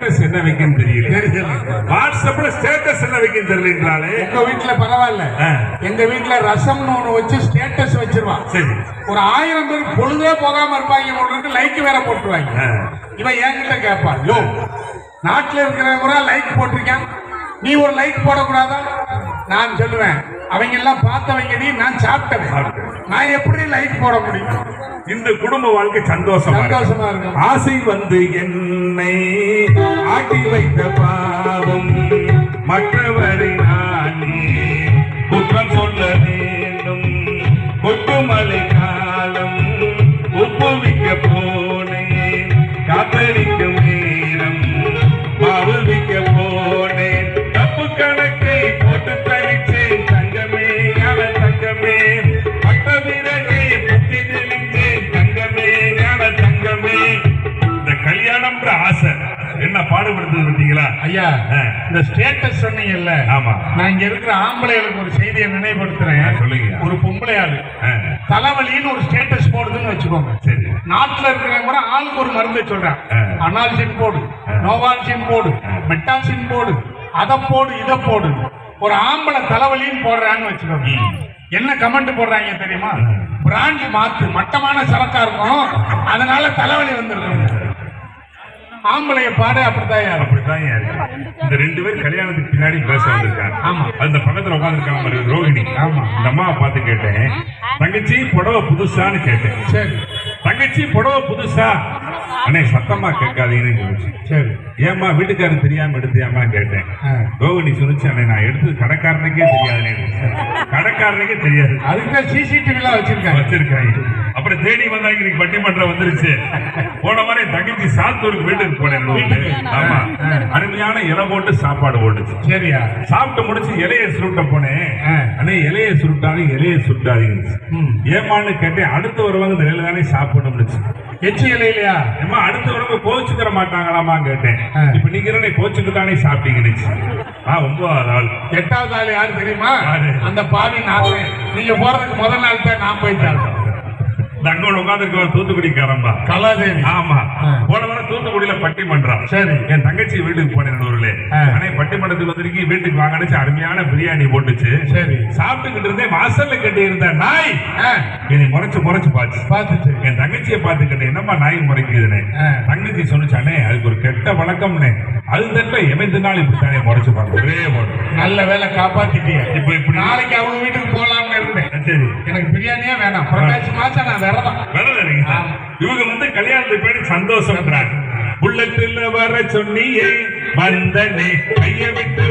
Status என்ன வைக்கன்னு தெரியல. வாட்ஸ்அப்ல ஸ்டேட்டஸ் என்ன வைக்கன்னு தெரியலன்றாலே. எங்க வீட்டுல பரவாயில்ல, எங்க வீட்டுல ரசம்னு ஒண்ணு வச்சு ஸ்டேட்டஸ் வச்சிருவான். சரி, ஒரு 1000 பேர் பொழுதே போகாம இருப்பாங்க, ஒன்று லைக் வேற போட்டுருவாங்க. இவன் என்கிட்ட கேட்பான், யோ நாட்டுல இருக்கிறவங்க லைக் போட்டிருக்கான், நீ ஒரு லைக் போடக்கூடாதா? நான் சொல்லுவேன், அவங்க எல்லாம் பார்த்தவங்க, நீ நான் சாப்பிட்டேன், நான் எப்படி லைக் போட முடியும்? இந்த குடும்ப வாழ்க்கை சந்தோஷமா இருக்கும். ஆசை வந்து என்னை ஆட்டி வைத்த பாவம் மற்றவரை நானே குற்றம் சொல்ல வேண்டும். கொட்டுமலை காலம் உப்பு விற்க போனேன், காத்தடிக்கும் நேரம் மாவு விற்க போனேன். தப்பு கணக்கை போட்டு தரிச்சேன் தங்கமே, ஞான தங்கமே, பட்ட பிறகே புத்தி தெளிந்தேன் தங்கமே, ஞான தங்கமே. இந்த கல்யாணம்ன்ற ஆசை என்ன பாடுபடுத்துது பார்த்தீங்களா ஐயா? இந்த ஸ்டேட்டஸ் சொன்னீங்கல்ல, ஆமா. நான் இங்க இருக்கிற ஆம்பளைகளுக்கு ஒரு செய்தியை நினைவுபடுத்துறேன். சொல்லுங்க. ஒரு பொம்பளை ஆளு தலைவலின்னு ஒரு ஸ்டேட்டஸ் போடுதுன்னு வச்சுக்கோங்க. சரி, நாட்டுல இருக்கிறவங்க கூட ஆளுக்கு ஒரு மருந்து சொல்றான். அனால்சின் போடு, நோவால்சின் போடு, மெட்டாசின் போடு, அதை போடு, இதை போடு. ஒரு ஆம்பளை தலைவலின்னு போடுறான்னு வச்சுக்கோங்க, என்ன கமெண்ட் போடுறாங்க தெரியுமா? பிராண்ட் மாத்து, மட்டமான சரக்கா இருக்கும், அதனால தலைவலி வந்துருக்கு. ஆம்பளைய பாடு அப்படித்தான் இருக்கு. இந்த 2 பேர் கல்யாணத்துக்கு பின்னாடி பேச வந்திருக்காங்க. ஆமா, அந்த பக்கத்துல உட்காந்துருக்காங்க ரோகிணி. ஆமா, இந்த அம்மாவை பார்த்து கேட்டேன், தங்கச்சி புடவை புதுசான்னு கேட்டேன். சரி, தங்கச்சி புடவை புதுசா? அண்ணே சத்தமா கேட்காதீங்கன்னு சொல்லிச்சு. சரி, ஏம்மா வீட்டுக்காரன் தெரியாம எடுத்தியாமா கேட்டேன். ரோகிணி சொல்லிச்சு, அண்ணே நான் எடுத்தது கடைக்காரனுக்கே தெரியாதுனே. கடைக்காரனுக்கே தெரியாது, அதுக்கு சிசிடிவிலாம் வச்சிருக்காங்க. அப்புறம் தேடி வந்தாங்க, இன்னைக்கு பட்டிமன்றம் வந்துருச்சு. போன மாதிரி தங்கச்சி சாத்தூருக்கு வீட்டுக்கு போனேன். ஆமா, அருமையான இலை போட்டு சாப்பாடு போட்டுச்சு. சரியா, சாப்பிட்டு முடிச்சு இலையை சுருட்ட போனேன். அண்ணே இலையை சுருட்டாலும் இலையை சுருட்டாதீங்க. ஏமான்னு கேட்டேன். அடுத்து வருவாங்க இந்த இலை தானே சாப்பிடணும்னுச்சு. எச்சி இலையிலையா? ஏமா அடுத்து வரவங்க கோச்சுக்கிற மாட்டாங்களாமா கேட்டேன். இப்ப நீங்க கோச்சுக்கிட்டானே சாப்பிட்டீங்கன்னு. 9வது ஆள். 8வது ஆள் யாரு தெரியுமா? அந்த பாவி நான். நீங்க போறதுக்கு முதல் நாள் தான் நான் போயிட்டேன். தங்கோட உட்காந்துருக்க தூத்துக்குடிக்காரம்பா கலாதேவி. ஆமா, போன வாரம் தூத்துக்குடியில பட்டிமன்றம். சரி, என் தங்கச்சி வீட்டுக்கு போனேன் ஊர்ல. ஆனா பட்டிமன்றத்துக்கு வந்திருக்கீங்க, வீட்டுக்கு வாங்கிச்சு, அருமையான பிரியாணி போட்டுச்சு. சரி, சாப்பிட்டுக்கிட்டு இருந்தேன். வாசல்ல கட்டி இருந்த நாய் என்னை முறைச்சு பார்த்துச்சு. என் தங்கச்சியை பார்த்துக்கிட்டேன், என்னம்மா நாய் முறைக்குதுன்னு. தங்கச்சி சொன்னிச்சானே, அதுக்கு ஒரு கெட்ட வழக்கம்னு. அது தட்ட எமைந்து நாள் இப்படித்தானே முறைச்சு பாருங்க. ஒரே நல்ல வேலை காப்பாத்திட்டீங்க. இப்ப இப்படி நாளைக்கு அவங்க வீட்டுக்கு போலாம்னு இருந்தேன். சரி, எனக்கு பிரியாணியே வேணாம், புரட்டாசி மாசம் நான் விரதம். இவங்க கல்யாணத்துக்கு போய் சந்தோஷம். புல்லட்டில் வர சொன்னியே வந்தனே, கைய விட்டு